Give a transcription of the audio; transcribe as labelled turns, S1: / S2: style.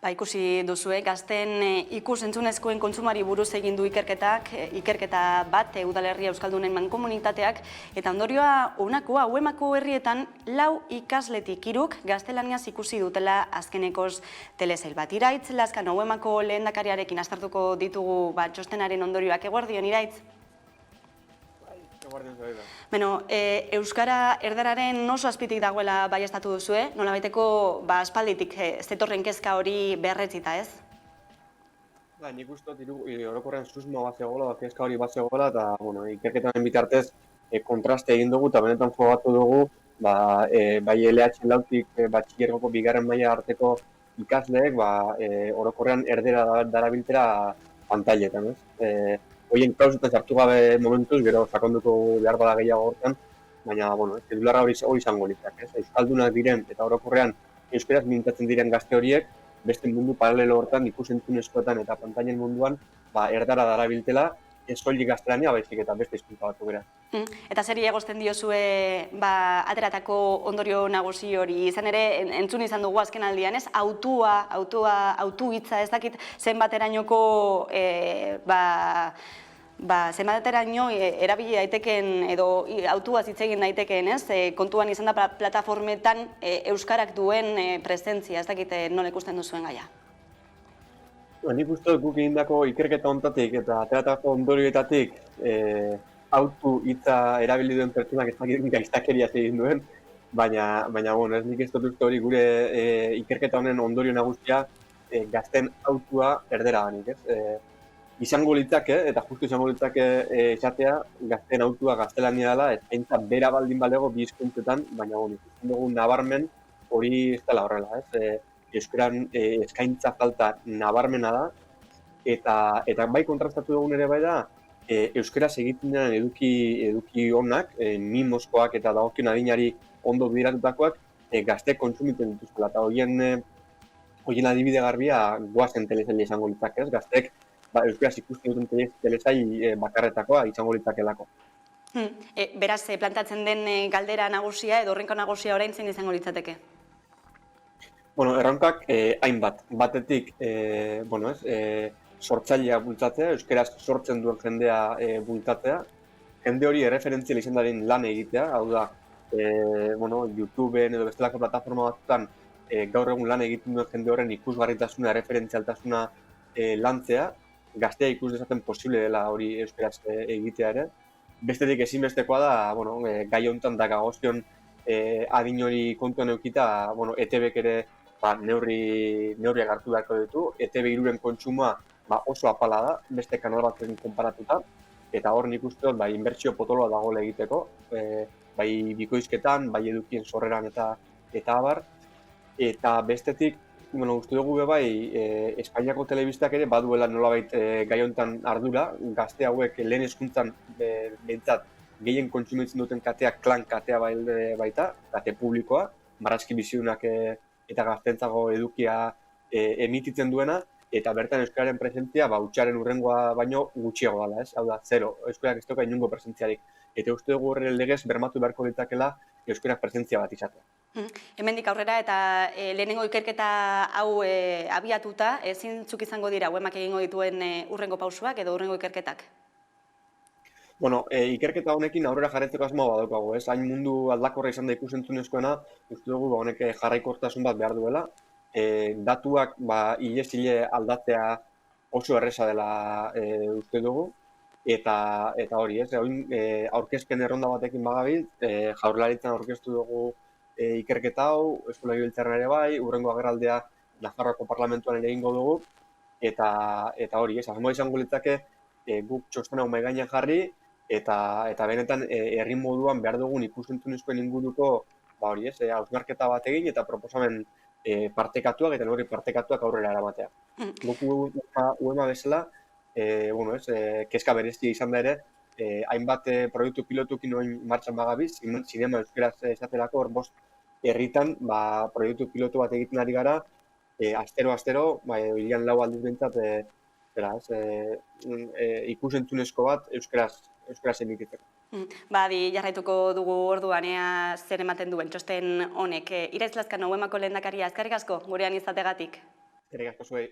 S1: Ikusi duzue, gazten ikus-entzunezkoen kontsumari buruz egin du ikerketa bat Udalerria Euskaldunen mankomunitateak, eta ondorioa honakoa, Uemako herrietan 4 ikasletik 3 gaztelaniaz ikusi dutela azkenekoz telesail bat. Iraitz Lazkano, Uemako lehendakariarekin aztertuko ditugu txostenaren ondorioak. Eguerdion, Iraitz? Euskara erdararen oso azpitik dagoela baieztatu duzue, nolabaiteko aspalditik zetorren kezka hori berretzita, ez?
S2: Nik uste orokorrean susmo bat zegoela, kezka hori bat zegoela, eta ikerketaren bitartez kontraste egin dugu, eta benetan frogatu dugu, bai LH lautik batxilergoko bigarren maila arteko ikasleek, orokorrean erdera darabiltera pantailetan, ez? Hoien klausutan sartu gabe momentuz, gero sakonduko behar bada gehiago hortan, baina, titularra hori izango litzak, ez? Euskaldunak diren eta orokorrean euskaraz mintzatzen diren gazte horiek, beste mundu paralelo hortan, ikus-entzunezkoetan eta pantailen munduan, erdara darabiltela, ez soilik gaztelania, baizik eta beste hizkuntza batzuk bera.
S1: Eta zeri egozten diozue ateratako ondorio nagusi hori, izan ere, entzun izan dugu azken aldian, ez? Autu hitza, ez dakit zenbaterainoko zenbateraino erabili daiteken edo autuaz hitz egin daitekeen, ez? Kontuan izan da plataformetan euskarak duen presentzia, ez dakit nola ikusten duzuen gaia.
S2: Nik uste dut guk egindako ikerketa honetatik eta ateratako ondorioetatik autu hitza erabili duen pertsonak ez dakit gaiztakeria egin duen, baina ez nik ez dut uste hori gure ikerketa honen ondorio nagusia gazten autua erdera ganik, ez? Izango litzake, eta justu izango litzake esatea, gazten autua gaztelania dela, eskaintza bera baldin balego bi hizkuntzetan, baina ikusten dugu nabarmen hori ez dela horrela, ez? Euskaran eskaintza falta nabarmena da, eta bai kontrastatu dugun ere bai da, euskaraz egiten den eduki onak, mimoskoak eta dagokion adinari ondo bideratutakoak, gazte kontsumitzen dituzkela, eta horien adibide garbia goazen telesaila izango litzake, ez? Gazteek euskaraz ikusten duten telesail bakarretakoa izango litzakelako.
S1: Beraz, plantatzen den galdera nagusia edo horrenko nagusia orain zein izango litzateke?
S2: Erronkak hainbat. Batetik, sortzailea bultzatzea, euskaraz sortzen duen jendea bultzatzea. Jende hori erreferentziala izan dadin lan egitea, hau da, YouTubeen edo bestelako plataforma batzutan gaur egun lan egiten duen jende horren ikusgarritasuna, erreferentzialtasuna lantzea, gaztea ikus dezaten posible dela hori euskaraz egitea ere. Bestetik ezinbestekoa da, gai honetan dagozkion adin hori kontuan eukita, ETBek ere neurriak hartu beharko ditu. ETB 3-en kontsumoa oso apala da, beste kanal batzen konparatuta, eta hor nik uste dut inbertsio potoloa dagoela egiteko, bai bikoizketan, bai edukien sorreran eta abar. Eta bestetik, uste dugu Espainiako telebistak ere baduela nolabait gai honetan ardura, gazte hauek lehen hezkuntzan behintzat gehien kontsumitzen duten katea klan katea baita, kate publikoa, marrazki bizidunak eta gaztentzago edukia emititzen duena, eta bertan euskararen presentzia hutsaren hurrengoa baino gutxiago dela, ez? Hau da, zero, euskarak ez dauka inongo presentziarik. Eta uste dugu horren legez bermatu beharko litzakela euskarak presentzia bat izatea.
S1: Hemendik aurrera eta lehenengo ikerketa hau abiatuta, zeintzuk izango dira Uemak egingo dituen hurrengo pausuak edo hurrengo ikerketak?
S2: Ikerketa honekin aurrera jarretzeko asmoa badaukagu, ez? Hain mundu aldakorra izan da ikusentzunezkoena, uste dugu honek jarraikortasun bat behar duela. Datuak hilez-hile aldatzea oso erresa dela uste dugu, eta hori, ez? Aurkezpen erronda batekin bagabil, Jaurlaritzan aurkeztu dugu ikerketa hau, Eusko Legebiltzarrean ere bai, hurrengo agerraldea Nafarroako Parlamentuan ere egingo dugu, eta hori, ez? Asmoa izango litzake guk txosten hau mahai gainean jarri, eta benetan herri moduan behar dugun ikus-entzunezkoen inguruko hausnarketa bat egin eta proposamen partekatuak eta hori partekatuak aurrera eramatea. Guk Uema bezala, kezka berezia izan da ere, hainbat proiektu pilotukin oin martxan bagabiz, zinema euskaraz esaterako hor bost herritan proiektu pilotu bat egiten ari gara, astero, hirian 4 aldiz behintzat, ikus-entzunezko bat euskaraz emititzeko.
S1: Jarraituko dugu orduan ea zer ematen duen txosten honek. Iraitz Lazkano, Uemako lehendakaria, eskerrik asko gurean izategatik.
S2: Eskerrik asko zuei.